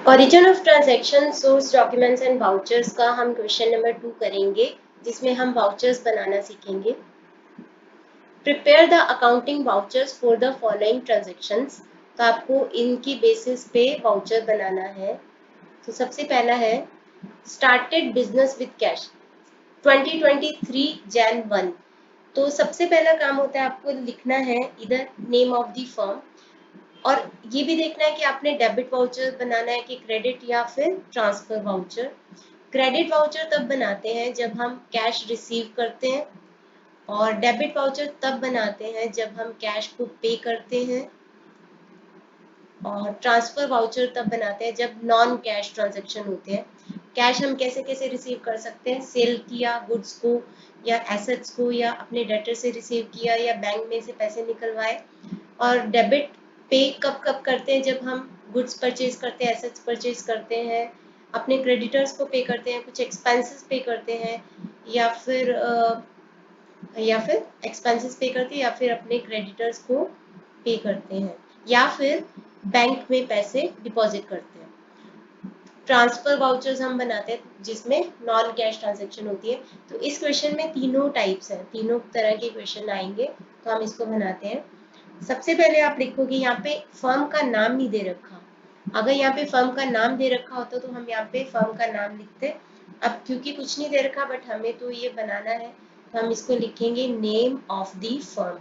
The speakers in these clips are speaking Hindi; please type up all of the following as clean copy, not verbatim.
Origin of transaction, source documents and vouchers का हम क्वेश्चन नंबर 2 करेंगे, जिसमें हम वाउचर्स बनाना सीखेंगे। Prepare the accounting vouchers for the following transactions. तो आपको इनकी बेसिस पे वाउचर बनाना है। तो सबसे पहला है started business with cash 2023 Jan 1। तो सबसे पहला काम होता है आपको लिखना है इधर नेम ऑफ द फर्म, और ये भी देखना है कि आपने डेबिट वाउचर बनाना है कि क्रेडिट या फिर ट्रांसफर वाउचर। क्रेडिट वाउचर तब बनाते हैं जब हम कैश रिसीव करते हैं, और डेबिट वाउचर तब बनाते हैं जब हम कैश को पे करते हैं, और ट्रांसफर वाउचर तब बनाते हैं जब नॉन कैश ट्रांजैक्शन होते हैं। कैश हम कैसे कैसे रिसीव कर सकते हैं, सेल किया गुड्स को या एसेट्स को, या अपने डेटर से रिसीव किया, या बैंक में से पैसे निकलवाए। और डेबिट पे कब कब करते हैं, जब हम गुड्स परचेज करते हैं, एसेट्स परचेज करते हैं, अपने क्रेडिटर्स को पे करते हैं, कुछ एक्सपेंसेस पे करते हैं, या फिर एक्सपेंसेस पे करते हैं, या फिर अपने क्रेडिटर्स को पे करते हैं, या फिर बैंक में पैसे डिपॉजिट करते हैं। ट्रांसफर वाउचर्स हम बनाते हैं जिसमें नॉन कैश ट्रांजैक्शन होती है। तो इस क्वेश्चन में तीनों टाइप्स हैं, तीनों तरह के क्वेश्चन आएंगे, तो हम इसको बनाते हैं। सबसे पहले आप लिखोगे यहाँ पे फर्म का नाम नहीं दे रखा। अगर यहाँ पे फर्म का नाम दे रखा होता तो हम यहाँ पे फर्म का नाम लिखते। अब क्योंकि कुछ नहीं दे रखा बट हमें तो ये बनाना है, तो हम इसको लिखेंगे नेम ऑफ द फर्म।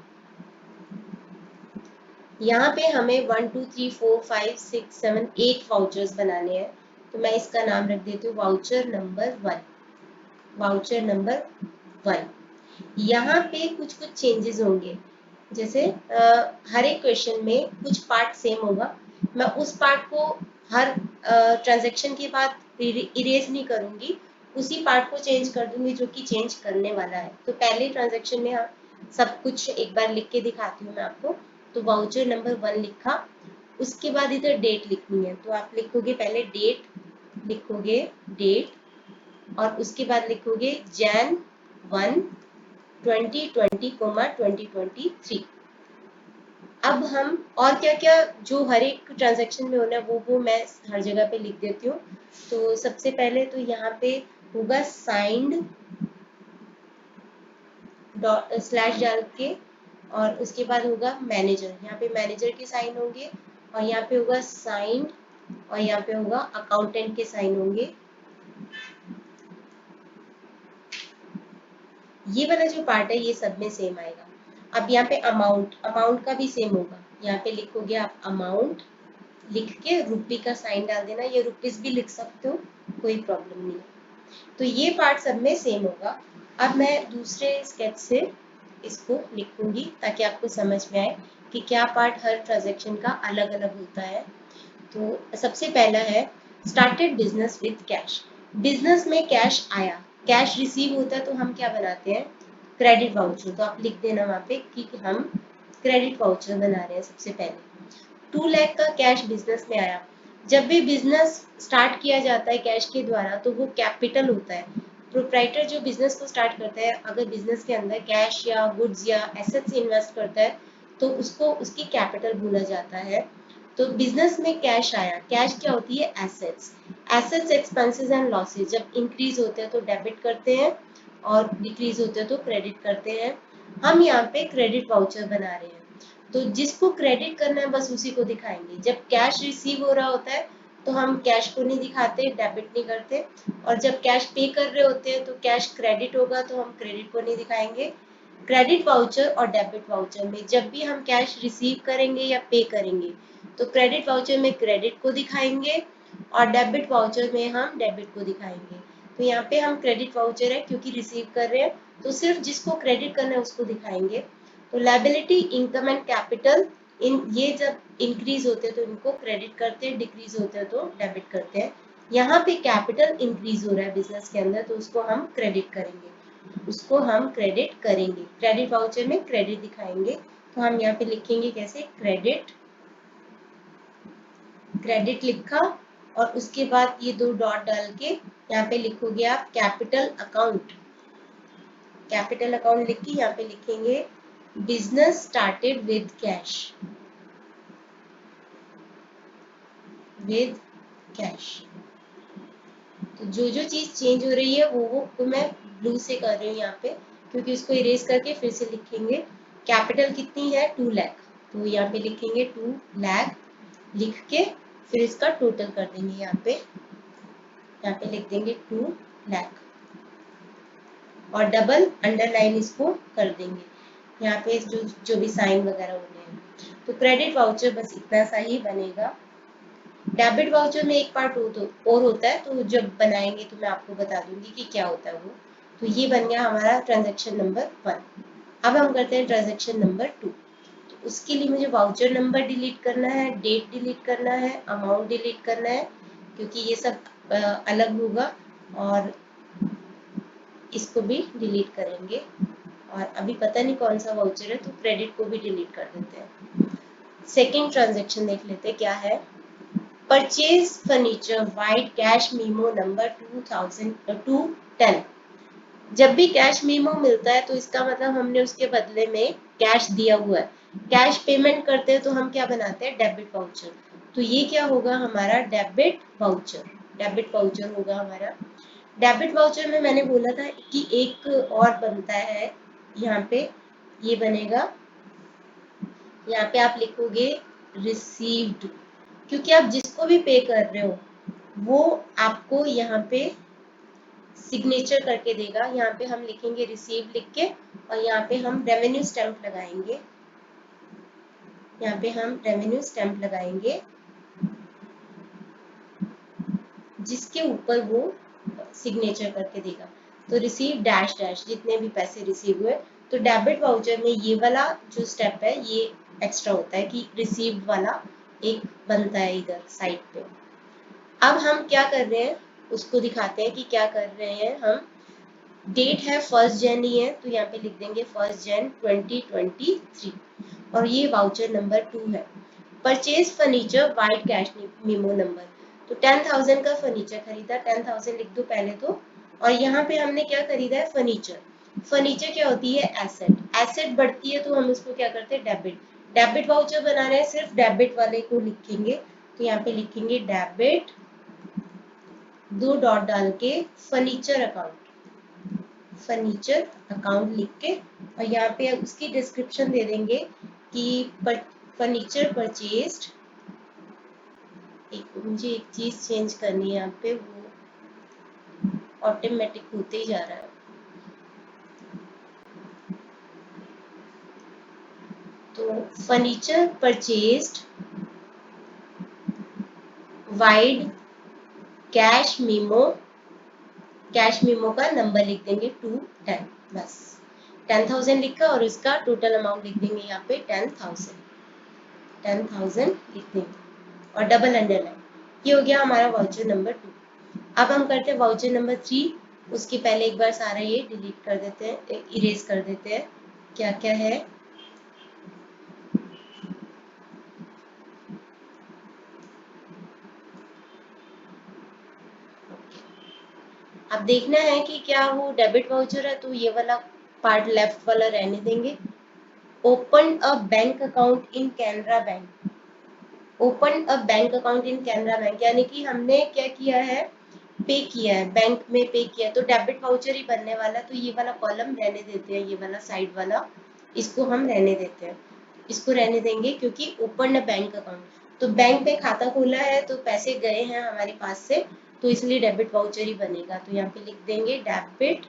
यहाँ पे हमें 1 2 3 4 5 6 7 8 वाउचर्स बनाने हैं। तो मैं इसका नाम रख देती हूँ वाउचर नंबर 1। Voucher number 1। यहाँ पे कुछ कुछ चेंजेस होंगे, जैसे हर एक क्वेश्चन में कुछ पार्ट सेम होगा। मैं उस पार्ट को हर ट्रांजैक्शन के बाद इरेज नहीं करूंगी, उसी पार्ट को चेंज कर दूंगी जो कि चेंज करने वाला है। तो पहले ट्रांजैक्शन में सब कुछ एक बार लिख के दिखाती हूँ मैं आपको। तो वाउचर नंबर 1 लिखा, उसके बाद इधर डेट लिखनी है। तो आप लिखोगे पहले डेट, लिखोगे डेट, और उसके बाद लिखोगे Jan 1 2020, 2023। अब हम और क्या क्या जो हर एक ट्रांजैक्शन में होना है वो मैं हर जगह पे लिख देती हूँ। तो सबसे पहले तो यहाँ पे होगा साइंड स्लैश डाल के, और उसके बाद होगा मैनेजर। यहाँ पे मैनेजर के साइन होंगे, और यहाँ पे होगा साइंड, और यहाँ पे होगा अकाउंटेंट के साइन होंगे। ये वाला जो पार्ट है ये सब में सेम आएगा। अब यहाँ पे अमाउंट, अमाउंट का भी सेम होगा। यहाँ पे लिखोगे आप अमाउंट, लिख के रुपी का साइन डाल देना, ये रुपीस भी लिख सकते हो, कोई प्रॉब्लम नहीं है। तो ये पार्ट सब में सेम होगा। अब मैं दूसरे स्केच से इसको लिखूंगी ताकि आपको समझ में आए कि क्या पार्ट हर ट्रांजैक्शन का अलग अलग होता है। तो सबसे पहला है started business with cash. Business में कैश आया, कैश रिसीव होता है, तो हम क्या बनाते हैं, क्रेडिट वाउचर। तो आप लिख देना वहाँ पे कि हम क्रेडिट वाउचर बना रहे हैं। सबसे पहले 2 लाख का कैश बिजनेस में आया। जब भी बिजनेस स्टार्ट किया जाता है कैश के द्वारा तो वो कैपिटल होता है। प्रोप्राइटर जो बिजनेस को स्टार्ट करता है, अगर बिजनेस के अंदर कैश या गुड्स या एसेट्स इन्वेस्ट करता है तो उसको उसकी कैपिटल बोला जाता है। तो बिजनेस में कैश आया, कैश क्या होती है, assets. Assets expenses and losses जब इंक्रीज होते हैं तो डेबिट करते हैं, और डिक्रीज होते हैं तो क्रेडिट करते हैं। हम यहाँ पे क्रेडिट वाउचर बना रहे हैं, तो जिसको क्रेडिट करना है बस उसी को दिखाएंगे। जब कैश रिसीव हो रहा होता है तो हम कैश को नहीं दिखाते, डेबिट नहीं करते, और जब कैश पे कर रहे होते हैं तो कैश क्रेडिट होगा तो हम क्रेडिट को नहीं दिखाएंगे। क्रेडिट वाउचर और डेबिट वाउचर में जब भी हम कैश रिसीव करेंगे या पे करेंगे तो क्रेडिट वाउचर में क्रेडिट को दिखाएंगे, और डेबिट वाउचर में हम डेबिट को दिखाएंगे। तो यहाँ पे हम क्रेडिट वाउचर है क्योंकि रिसीव कर रहे हैं तो सिर्फ जिसको क्रेडिट करना है उसको दिखाएंगे। तो लायबिलिटी, इनकम एंड कैपिटल, इन ये जब इंक्रीज होते हैं तो इनको क्रेडिट करते हैं, डिक्रीज होते हैं तो डेबिट करते हैं। यहाँ पे कैपिटल इंक्रीज हो रहा है बिजनेस के अंदर तो उसको हम क्रेडिट करेंगे, उसको हम क्रेडिट करेंगे। क्रेडिट वाउचर में क्रेडिट दिखाएंगे। तो हम यहाँ पे लिखेंगे कैसे, क्रेडिट, क्रेडिट लिखा, और उसके बाद ये 2 डॉट डाल के यहाँ पे लिखोगे आप कैपिटल अकाउंट। कैपिटल अकाउंट लिख के यहाँ पे लिखेंगे business started with cash, with cash. तो जो जो चीज चेंज हो रही है वो मैं ब्लू से कर रही हूँ यहाँ पे, क्योंकि उसको इरेज करके फिर से लिखेंगे। कैपिटल कितनी है 2 लाख, तो यहाँ पे लिखेंगे 2 लाख लिख के फिर इसका टोटल कर देंगे यहाँ पे लिख देंगे 2 लाख और डबल अंडरलाइन इसको कर देंगे यहाँ पे जो भी साइन वगैरह होने हैं। तो क्रेडिट वाउचर बस इतना सा ही बनेगा। डेबिट वाउचर में एक पार्ट और होता है, तो जब बनाएंगे तो मैं आपको बता दूंगी कि क्या होता है वो। तो ये बन गया हमारा ट्रांजैक्शन नंबर 1। अब हम करते हैं ट्रांजैक्शन नंबर 2। तो उसके लिए मुझे वाउचर नंबर डिलीट करना है, डेट डिलीट करना है, अमाउंट डिलीट करना है, क्योंकि ये सब अलग होगा, और इसको भी डिलीट करेंगे। और अभी पता नहीं कौन सा वाउचर है, तो क्रेडिट को भी डिलीट कर देते हैं। सेकेंड ट्रांजैक्शन देख लेते हैं क्या है। Purchase furniture white cash memo number 2010। जब भी कैश मीमो मिलता है तो इसका मतलब हमने उसके बदले में कैश दिया हुआ है। कैश पेमेंट करते हैं तो हम क्या बनाते हैं, डेबिट वाउचर। तो ये क्या होगा हमारा डेबिट वाउचर। डेबिट वाउचर होगा हमारा। डेबिट वाउचर में मैंने बोला था कि एक और बनता है यहाँ पे, ये बनेगा। यहाँ पे आप लिखोगे रिसीव्ड, क्योंकि आप जिसको भी पे कर रहे हो वो आपको यहाँ पे सिग्नेचर करके देगा। यहाँ पे हम लिखेंगे रिसीव लिख के, और यहाँ पे हम रेवेन्यू स्टैंप लगाएंगे। यहाँ पे हम रेवेन्यू स्टैंप लगाएंगे जिसके ऊपर वो सिग्नेचर करके देगा। तो रिसीव डैश डैश जितने भी पैसे रिसीव हुए। तो डेबिट वाउचर में ये वाला जो स्टेप है ये एक्स्ट्रा होता है कि रिसीव्ड वाला एक बनता है इधर साइड पे। अब हम क्या कर रहे हैं उसको दिखाते हैं कि क्या कर रहे हैं हम। डेट है 1 जन ही है, तो यहाँ पे लिख देंगे 1 जन 2023, और ये वाउचर नंबर 2 है। Purchase furniture white cash memo number, तो 10,000 का फर्नीचर खरीदा, 10,000 लिख दो पहले तो। और यहाँ पे हमने क्या खरीदा है, फर्नीचर। फर्नीचर क्या होती है, एसेट। एसेट बढ़ती है तो हम इसको क्या करते हैं, डेबिट। डेबिट वाउचर बना रहे हैं, सिर्फ डेबिट वाले को लिखेंगे। तो यहाँ पे लिखेंगे डेबिट 2 डॉट डाल के फर्नीचर अकाउंट। फर्नीचर अकाउंट लिख के, और यहाँ पे उसकी डिस्क्रिप्शन दे देंगे कि फर्नीचर परचेज्ड। मुझे एक चीज चेंज करनी है यहाँ पे, वो ऑटोमेटिक होते ही जा रहा है। तो furniture purchased wide cash memo, cash memo का नंबर लिख देंगे 210, बस 10,000 लिखा, और इसका टोटल अमाउंट लिख देंगे यहाँ पे 10,000 लिख देंगे, और डबल अंडरलाइन। ये हो गया हमारा वाउचर नंबर 2। अब हम करते हैं वाउचर नंबर 3। उसके पहले एक बार सारा ये डिलीट कर देते हैं, इरेज कर देते हैं क्या क्या है। अब देखना है कि क्या वो डेबिट वाउचर है, तो ये वाला पार्ट लेफ्ट वाला रहने देंगे। Open a bank account in Canara bank. Open a bank account in Canara bank, यानी कि हमने क्या किया है, पे किया है, बैंक में पे किया है, तो डेबिट वाउचर ही बनने वाला। तो ये वाला कॉलम रहने देते हैं, ये वाला साइड वाला इसको हम रहने देते हैं। इसको रहने देंगे क्योंकि ओपन अ बैंक अकाउंट, तो बैंक में खाता खोला है तो पैसे गए हैं हमारे पास से, तो इसलिए डेबिट वाउचर ही बनेगा। तो यहाँ पे लिख देंगे डेबिट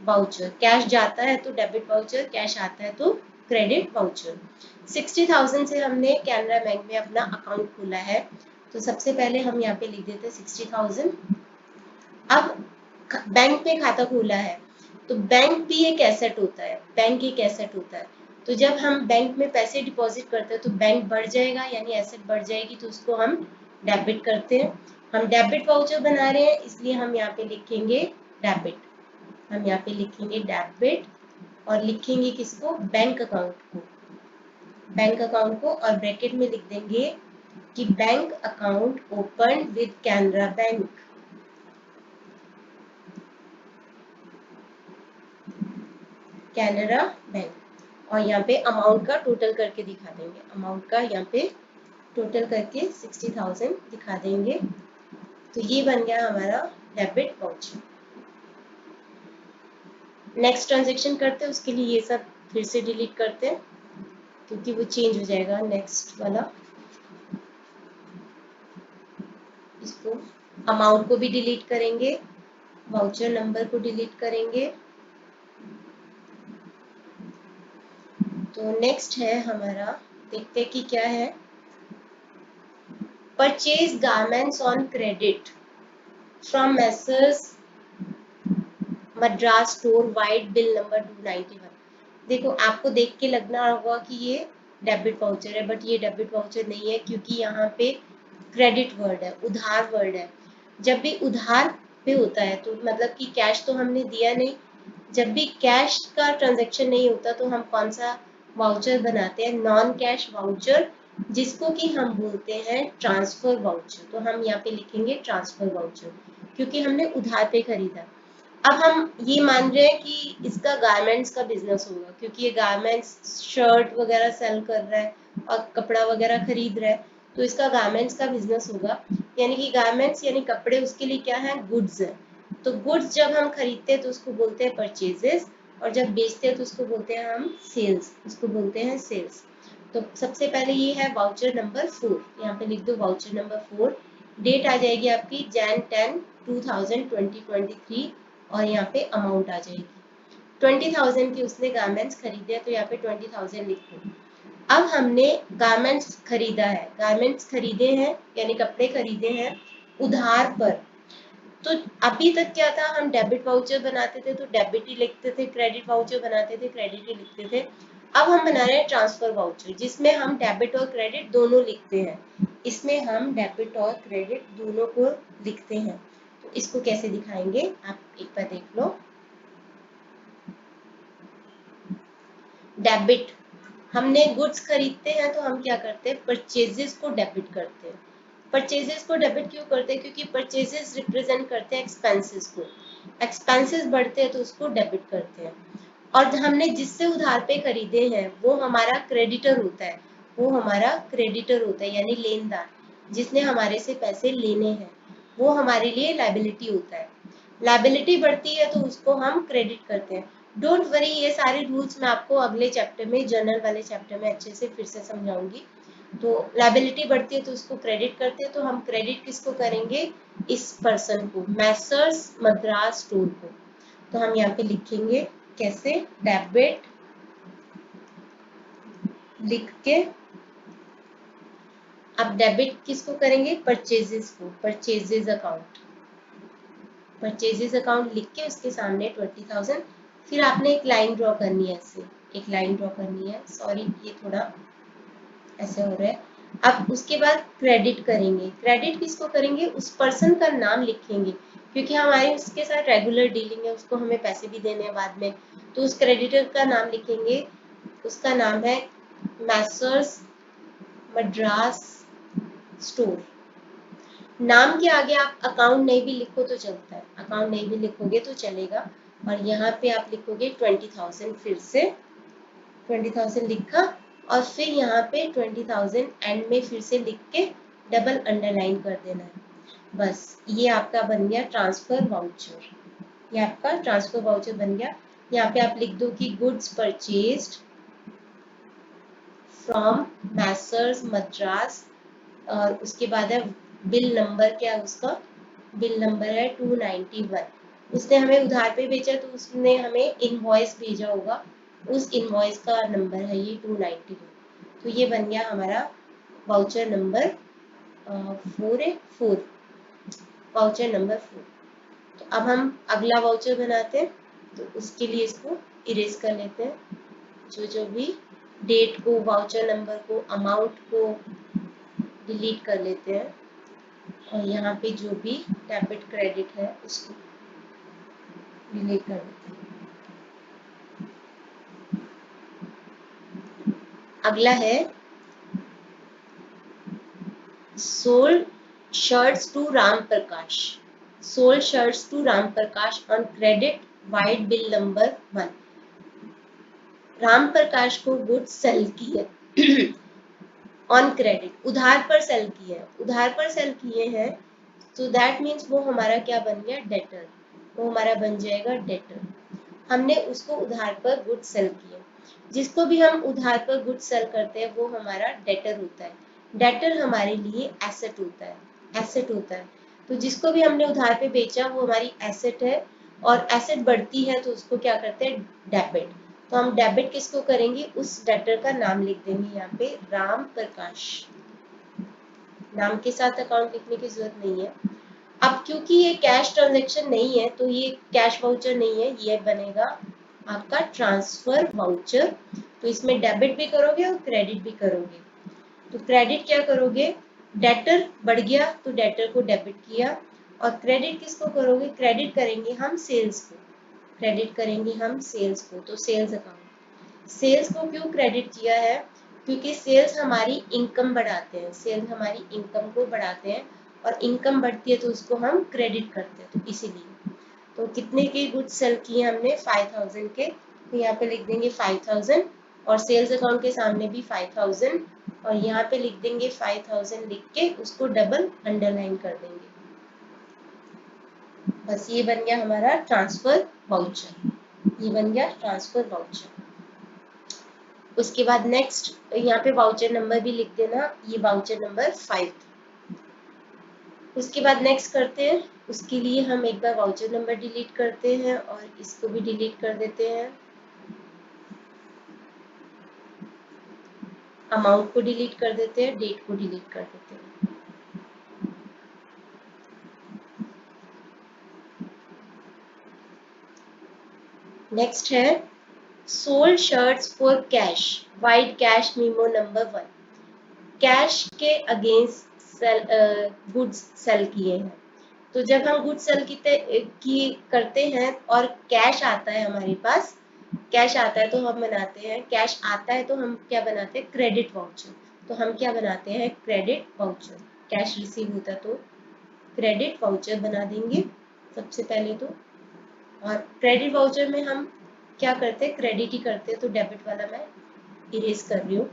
वाउचर। कैश जाता है तो डेबिट वाउचर, कैश आता है तो क्रेडिट वाउचर। 60,000 से हमने कैनरा बैंक में अपना अकाउंट खोला है, तो सबसे पहले हम यहाँ पे लिख देते हैं 60,000। अब बैंक में खाता खोला है, तो बैंक भी एक एसेट होता है, बैंक एक एसेट होता है। तो जब हम बैंक में पैसे डिपॉजिट करते हैं तो बैंक बढ़ जाएगा, यानी एसेट बढ़ जाएगी, तो उसको हम डेबिट करते हैं। हम डेबिट वाउचर बना रहे हैं, इसलिए हम यहाँ पे लिखेंगे डेबिट। हम यहाँ पे लिखेंगे डेबिट, और लिखेंगे किसको, बैंक अकाउंट को। बैंक अकाउंट को, और ब्रैकेट में लिख देंगे कि bank account open with Canara bank. Canara bank, और यहाँ पे अमाउंट का टोटल करके दिखा देंगे। अमाउंट का यहाँ पे टोटल करके 60,000 दिखा देंगे। तो ये बन गया हमारा डेबिट वाउचर। नेक्स्ट ट्रांजेक्शन करते हैं, उसके लिए ये सब फिर से डिलीट करते हैं क्योंकि वो चेंज हो जाएगा नेक्स्ट वाला। इसको अमाउंट को भी डिलीट करेंगे, वाउचर नंबर को डिलीट करेंगे। तो नेक्स्ट है हमारा, देखते हैं कि क्या है, purchase garments on credit from Messrs Madras store wide bill number 291। देखो आपको देख के लगना होगा कि ये डेबिट वाउचर है, बट ये डेबिट वाउचर नहीं है क्योंकि यहाँ पे क्रेडिट वर्ड है, उधार वर्ड है। जब भी उधार पे होता है तो मतलब कि कैश तो हमने दिया नहीं, जब भी कैश का ट्रांजैक्शन नहीं होता तो हम कौन सा वाउचर बनाते हैं, नॉन कैश वाउचर, जिसको कि हम बोलते हैं ट्रांसफर वाउचर। तो हम यहाँ पे लिखेंगे ट्रांसफर वाउचर क्योंकि हमने उधार पे खरीदा। अब हम ये मान रहे हैं कि इसका गारमेंट्स का बिजनेस होगा क्योंकि ये गारमेंट्स शर्ट वगैरह सेल कर रहा है और कपड़ा वगैरह खरीद रहा है, तो इसका गारमेंट्स का बिजनेस होगा। यानी कि गारमेंट्स यानी कपड़े, उसके लिए क्या है, गुड्स है। तो गुड्स जब हम खरीदते हैं तो उसको बोलते हैं परचेजेस, और जब बेचते हैं तो उसको बोलते हैं हम सेल्स, उसको बोलते हैं सेल्स। तो सबसे पहले ये है वाउचर नंबर 4, यहाँ पे लिख दो वाउचर नंबर 4। डेट आ जाएगी आपकी Jan 10, 2023 और यहाँ पे अमाउंट आ जाएगी 20,000 की उसने गारमेंट्स खरीदे, तो यहाँ पे 20,000 लिखो। अब हमने गारमेंट्स खरीदा है, गारमेंट्स खरीदे हैं यानी कपड़े खरीदे हैं उधार पर। तो अभी तक क्या था, हम डेबिट वाउचर बनाते थे तो डेबिट ही लिखते थे, क्रेडिट वाउचर बनाते थे क्रेडिट ही लिखते थे। अब हम बना रहे हैं ट्रांसफर वाउचर जिसमें हम डेबिट और क्रेडिट दोनों लिखते हैं। इसमें हम डेबिट और क्रेडिट दोनों को लिखते हैं। तो इसको कैसे दिखाएंगे आप एक बार देख लो। डेबिट, हमने गुड्स खरीदते हैं तो हम क्या करते हैं, परचेजेस को डेबिट करते हैं। परचेजेस को डेबिट क्यों करते हैं, क्योंकि परचेजेस रिप्रेजेंट करते हैं एक्सपेंसेस को, एक्सपेंसेस बढ़ते हैं तो उसको डेबिट करते हैं। और हमने जिससे उधार पे खरीदे हैं वो हमारा क्रेडिटर होता है, वो हमारा क्रेडिटर होता है यानी लेनदार, जिसने हमारे से पैसे लेने हैं, वो हमारे लिए लायबिलिटी होता है। लायबिलिटी बढ़ती है तो उसको हम क्रेडिट करते हैं। डोंट वरी, ये सारे रूल्स मैं आपको अगले चैप्टर में, जर्नल वाले चैप्टर में अच्छे से फिर से समझाऊंगी। तो लायबिलिटी बढ़ती है तो उसको क्रेडिट करते हैं, तो हम क्रेडिट किसको करेंगे, इस पर्सन को, मैसर्स मद्रास स्टोर को। तो हम यहाँ पे लिखेंगे कैसे, डेबिट लिख के, अब डेबिट किसको करेंगे, परचेजेस को, परचेजेस अकाउंट, परचेजेस अकाउंट लिख के उसके सामने 20,000। फिर आपने एक लाइन ड्रॉ करनी है, ऐसे एक लाइन ड्रॉ करनी है, सॉरी ये थोड़ा ऐसे हो रहा है। अब उसके बाद क्रेडिट करेंगे, क्रेडिट किसको करेंगे, उस पर्सन का नाम लिखेंगे क्योंकि हमारी उसके साथ रेगुलर डीलिंग है, उसको हमें पैसे भी देने हैं बाद में। तो उस क्रेडिटर का नाम लिखेंगे, उसका नाम है मैसर्स मद्रास स्टोर। नाम के आगे आप अकाउंट नहीं भी लिखो तो चलता है, अकाउंट नहीं भी लिखोगे तो चलेगा। और यहाँ पे आप लिखोगे 20,000, फिर से 20,000 लिखा, और फिर यहाँ पे 20,000 एंड में फिर से लिख के डबल अंडरलाइन कर देना है। बस ये आपका बन गया ट्रांसफर वाउचर, ये आपका ट्रांसफर वाउचर बन गया। यहाँ पे आप लिख दो कि goods purchased from Messrs Madras, और उसके बाद है बिल नंबर, क्या है उसका, बिल नंबर है 291। उसने हमें उधार पे बेचा तो उसने हमें इनवॉइस भेजा होगा, उस इनवॉइस का नंबर है ये 291। तो ये बन गया हमारा वाउचर नंबर 4, वाउचर नंबर 4। तो अब हम अगला वाउचर बनाते हैं, तो उसके लिए इसको इरेज कर लेते हैं, जो जो भी डेट को, वाउचर नंबर को, अमाउंट को डिलीट कर लेते हैं, और यहाँ पे जो भी डेबिट क्रेडिट है उसको डिलीट कर देते हैं। अगला है sold shirts to Ram Prakash, sold shirts to Ram Prakash on credit vide bill number 1। Ram Prakash को गुड्स सेल की है ऑन क्रेडिट, उधार पर सेल किए हैं, उधार पर सेल किए हैं तो दैट मीन्स वो हमारा क्या बन गया, डेटर, वो हमारा बन जाएगा डेटर। हमने उसको उधार पर गुड सेल किया। जिसको भी हम उधार पर गुड सेल करते हैं वो हमारा डेटर होता है। डेटर हमारे लिए एसेट होता है, एसेट होता है। तो जिसको भी हमने उधार पे बेचा वो हमारी एसेट है, और एसेट बढ़ती है तो उसको क्या करते हैं, डेबिट। तो हम डेबिट किसको करेंगे, उस डेटर का नाम लिख देंगे यहाँ पे, राम प्रकाश। नाम के साथ अकाउंट लिखने की जरूरत नहीं है। अब क्योंकि ये कैश ट्रांजैक्शन नहीं है तो ये कैश वाउचर नहीं है, ये बनेगा आपका ट्रांसफर वाउचर। तो इसमें डेबिट भी करोगे और क्रेडिट भी करोगे। तो क्रेडिट क्या करोगे, डेटर बढ़ गया तो डेटर को डेबिट किया, और क्रेडिट किसको करोगे, क्रेडिट करेंगे हम सेल्स को, क्रेडिट करेंगे हम सेल्स को। तो सेल्स अकाउंट, सेल्स को क्यों क्रेडिट किया है, क्योंकि सेल्स हमारी इनकम बढ़ाते हैं, सेल्स हमारी इनकम को बढ़ाते हैं, और इनकम बढ़ती है तो उसको हम क्रेडिट करते हैं, तो इसीलिए। तो कितने के गुड्स सेल किए हमने, 5000 के, तो यहाँ पे लिख देंगे 5000, और सेल्स अकाउंट के सामने भी 5000, और यहाँ पे लिख देंगे 5000 लिख के उसको डबल अंडरलाइन कर देंगे। बस ये बन गया हमारा ट्रांसफर वाउचर, ये बन गया ट्रांसफर वाउचर। उसके बाद नेक्स्ट यहाँ पे वाउचर नंबर भी लिख देना, ये वाउचर नंबर 5। उसके बाद नेक्स्ट करते हैं, उसके लिए हम एक बार वाउचर नंबर डिलीट करते हैं और इसको भी डिलीट कर देते हैं, अमाउंट को डिलीट कर देते हैं, डेट को डिलीट कर देते हैं। नेक्स्ट है sold shirts for cash, wide cash memo number 1। Cash के अगेंस्ट सेल गुड्स सेल किए हैं। तो जब हम गुड्स सेल की करते हैं और कैश आता है हमारे पास, कैश आता है तो हम बनाते हैं, कैश आता है तो हम क्या बनाते हैं, क्रेडिट वाउचर। तो हम क्या बनाते हैं, क्रेडिट वाउचर। कैश रिसीव होता तो क्रेडिट वाउचर बना देंगे सबसे पहले तो। और क्रेडिट वाउचर में हम क्या करते हैं, क्रेडिट ही करते हैं, तो डेबिट वाला मैं इरेज कर रही हूँ।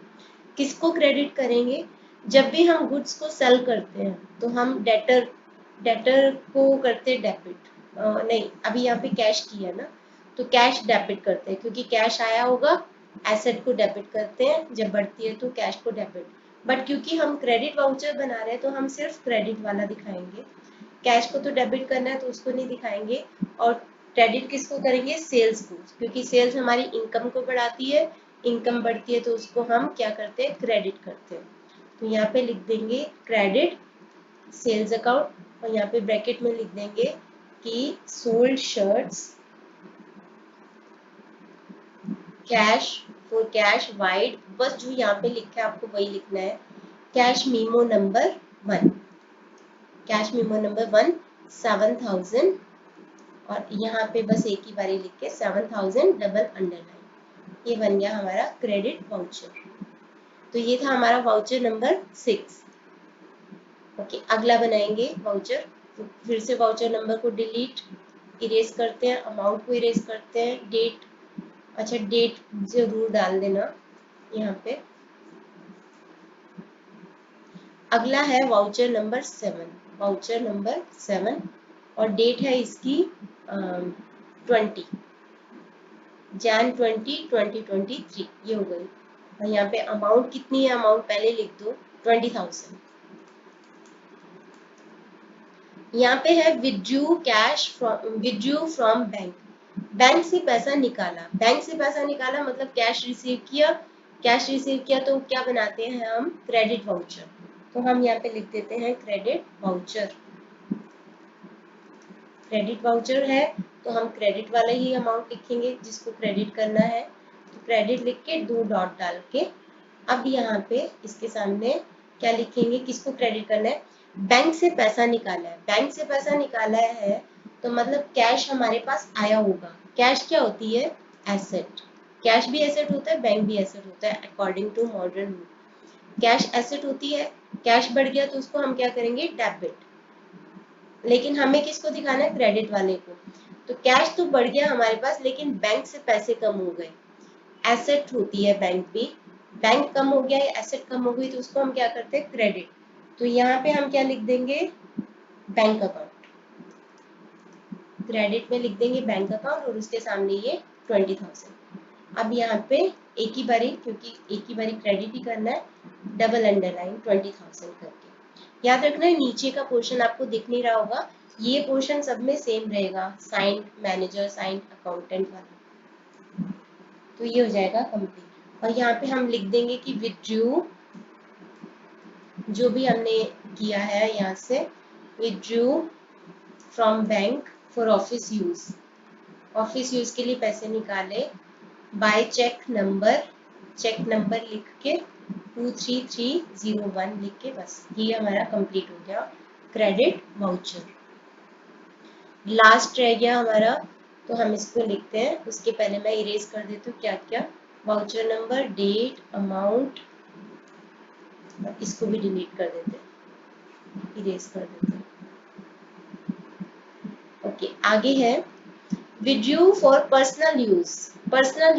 किसको क्रेडिट करेंगे, जब भी हम गुड्स को सेल करते हैं तो हम डेटर, डेटर को करते डेबिट, नहीं अभी यहाँ पे कैश किया ना, तो कैश डेबिट करते हैं, क्योंकि कैश आया होगा, एसेट को डेबिट करते हैं, जब बढ़ती है तो कैश को डेबिट। बट क्योंकि हम क्रेडिट वाउचर बना रहे हैं तो हम सिर्फ क्रेडिट वाला दिखाएंगे, कैश को तो डेबिट करना है तो उसको नहीं दिखाएंगे। और क्रेडिट किसको करेंगे, सेल्स को, क्योंकि सेल्स हमारी इनकम को बढ़ाती है, इनकम बढ़ती है तो उसको हम क्या करते हैं, क्रेडिट करते हैं। तो यहाँ पे लिख देंगे क्रेडिट सेल्स अकाउंट, और यहाँ पे ब्रैकेट में लिख देंगे कि sold shirts cash for cash wide, बस जो यहाँ पे लिखा है आपको वही लिखना है, cash memo number 1, cash memo number 1 7000, और यहाँ पे बस एक ही बारी लिख के 7000 डबल अंडरलाइन, ये बन गया हमारा क्रेडिट वाउचर। तो ये था हमारा वाउचर नंबर 6। ओके, अगला बनाएंगे वाउचर। तो फिर से वाउचर नंबर को डिलीट, इरेज करते हैं, अमाउंट को इरेज करते हैं, डेट, अच्छा डेट जरूर डाल देना यहाँ पे। अगला है वाउचर नंबर 7, वाउचर नंबर 7, और डेट है इसकी 20 Jan 20 2023, ये हो गई। और यहाँ पे अमाउंट कितनी है, अमाउंट पहले लिख दो 20,000। यहाँ पे है withdrew cash from, withdrew from bank, bank से पैसा निकाला, बैंक से पैसा निकाला मतलब कैश रिसीव किया, कैश रिसीव किया तो क्या बनाते हैं हम, क्रेडिट वाउचर। तो हम यहाँ पे लिख देते हैं क्रेडिट वाउचर, क्रेडिट वाउचर है तो हम क्रेडिट वाला ही अमाउंट लिखेंगे जिसको क्रेडिट करना है। तो क्रेडिट लिख के 2 डॉट डाल के, अब यहाँ पे इसके सामने क्या लिखेंगे, किसको क्रेडिट करना है, बैंक से पैसा निकाला है, बैंक से पैसा निकाला है तो मतलब कैश हमारे पास आया होगा। कैश क्या होती है, एसेट, कैश भी एसेट होता है, बैंक भी एसेट होता है according to modern rule. Cash asset होती है, कैश बढ़ गया तो उसको हम क्या करेंगे, डेबिट, लेकिन हमें किसको दिखाना है, क्रेडिट वाले को। तो कैश तो बढ़ गया हमारे पास लेकिन बैंक से पैसे कम हो गए, एसेट होती है बैंक भी, बैंक कम हो गया या एसेट कम हो गई तो उसको हम क्या करते हैं, क्रेडिट। तो यहाँ पे हम क्या लिख देंगे, बैंक अकाउंट, क्रेडिट में लिख देंगे बैंक अकाउंट और उसके सामने ये 20,000। अब यहाँ पे एक ही बारी, क्योंकि एक ही बारी क्रेडिट ही करना है, डबल अंडरलाइन 20,000 करके। याद रखना है नीचे का पोर्शन आपको दिख नहीं रहा होगा, ये पोर्शन सब में सेम रहेगा, साइंड मैनेजर साइंड अकाउंटेंट वाला। तो ये हो जाएगा कंप्लीट। और यहाँ पे हम लिख देंगे कि विथड्रू, जो भी हमने किया है यहाँ से, withdrew from bank for office use, office use के लिए पैसे निकाले, बाय चेक नंबर लिख के 23301 लिख के, बस ये हमारा कंप्लीट हो गया क्रेडिट वाउचर। लास्ट रह गया हमारा, तो हम इसको लिखते हैं, उसके पहले मैं इरेज कर देती हूँ क्या क्या, वाउचर नंबर, डेट, अमाउंट, इसको भी डिलीट कर देते हैं, इरेज कर देते हैं। ओके, आगे है withdrew for personal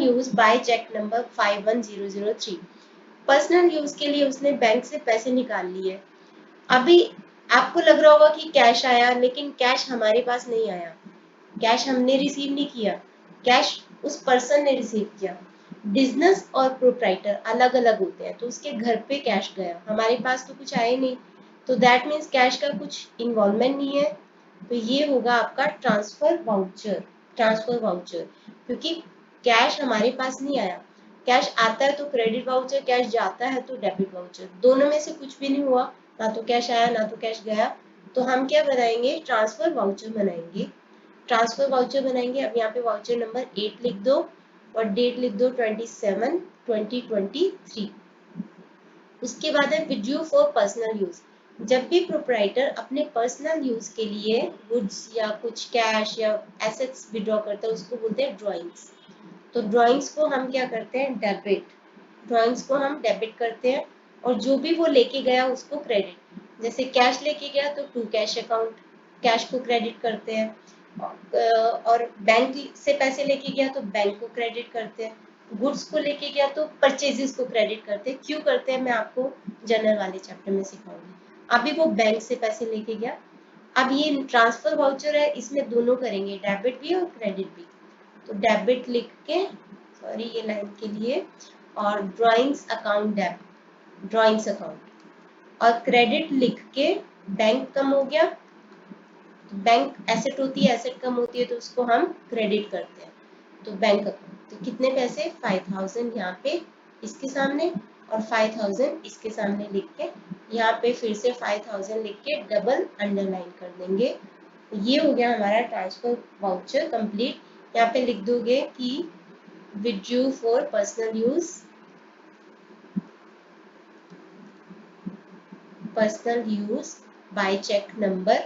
use by cheque number 51003। Personal use के लिए उसने बैंक से पैसे निकाल लिए। अभी आपको लग रहा होगा कि कैश आया, लेकिन कैश हमारे पास नहीं आया, कैश हमने रिसीव नहीं किया, कैश उस पर्सन ने रिसीव किया। बिजनेस और प्रोप्राइटर अलग अलग होते हैं, तो उसके घर पे कैश गया, हमारे पास तो कुछ आया नहीं, तो दैट मीन्स कैश का कुछ इन्वॉल्वमेंट नहीं है। तो ये होगा आपका ट्रांसफर वाउचर, क्योंकि कैश हमारे पास नहीं आया। कैश आता है तो क्रेडिट वाउचर, कैश जाता है तो डेबिट वाउचर, दोनों में से कुछ भी नहीं हुआ, ना तो कैश आया ना तो कैश गया, तो हम क्या बनाएंगे, ट्रांसफर वाउचर बनाएंगे। ट्रांसफर वाउचर बनाएंगे। अब यहाँ पे वाउचर नंबर 8 लिख दो और डेट लिख दो 27/2023। उसके बाद है विड्रू फॉर पर्सनल यूज। जब भी प्रोप्राइटर अपने पर्सनल यूज के लिए गुड्स या कुछ कैश या एसेट्स विड्रॉ करता है, उसको बोलते हैं ड्रॉइंग्स। तो ड्रॉइंग्स को हम क्या करते हैं, डेबिट करते हैं, और जो भी वो लेके गया उसको क्रेडिट। जैसे कैश लेके गया तो टू कैश अकाउंट, कैश को क्रेडिट करते हैं, और बैंक से पैसे लेके गया तो बैंक को क्रेडिट करते हैं, गुड्स को लेके गया तो परचेजेस को क्रेडिट करते हैं। क्यों करते हैं मैं आपको जनरल वाले चैप्टर में सिखाऊंगी। अभी वो बैंक से पैसे लेके गया, अब ये ट्रांसफर वाउचर है, इसमें दोनों करेंगे, डेबिट भी और क्रेडिट भी। तो डेबिट लिख के, सॉरी ये लाइन के लिए, और drawings account debit, drawings account, और क्रेडिट लिख के बैंक कम हो गया, तो बैंक एसेट होती है, एसेट कम होती है तो उसको हम क्रेडिट करते हैं, तो बैंक अकाउंट। तो कितने पैसे, 5,000 यहाँ पे इसके सामने और 5,000 इसके सामने लिख के, यहाँ पे फिर से 5,000 लिख के डबल अंडरलाइन कर देंगे। ये हो गया हमारा ट्रांसफर वाउचर कंप्लीट। यहाँ पे लिख दोगे कि withdrew for personal use by cheque number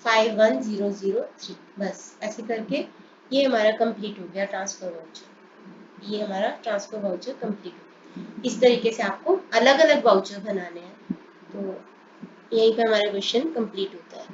51003। बस ऐसे करके ये हमारा कंप्लीट हो गया ट्रांसफर वाउचर। ये हमारा ट्रांसफर वाउचर कंप्लीट हो गया। इस तरीके से आपको अलग अलग वाउचर बनाने हैं। तो यहीं पे हमारा क्वेश्चन कंप्लीट होता है।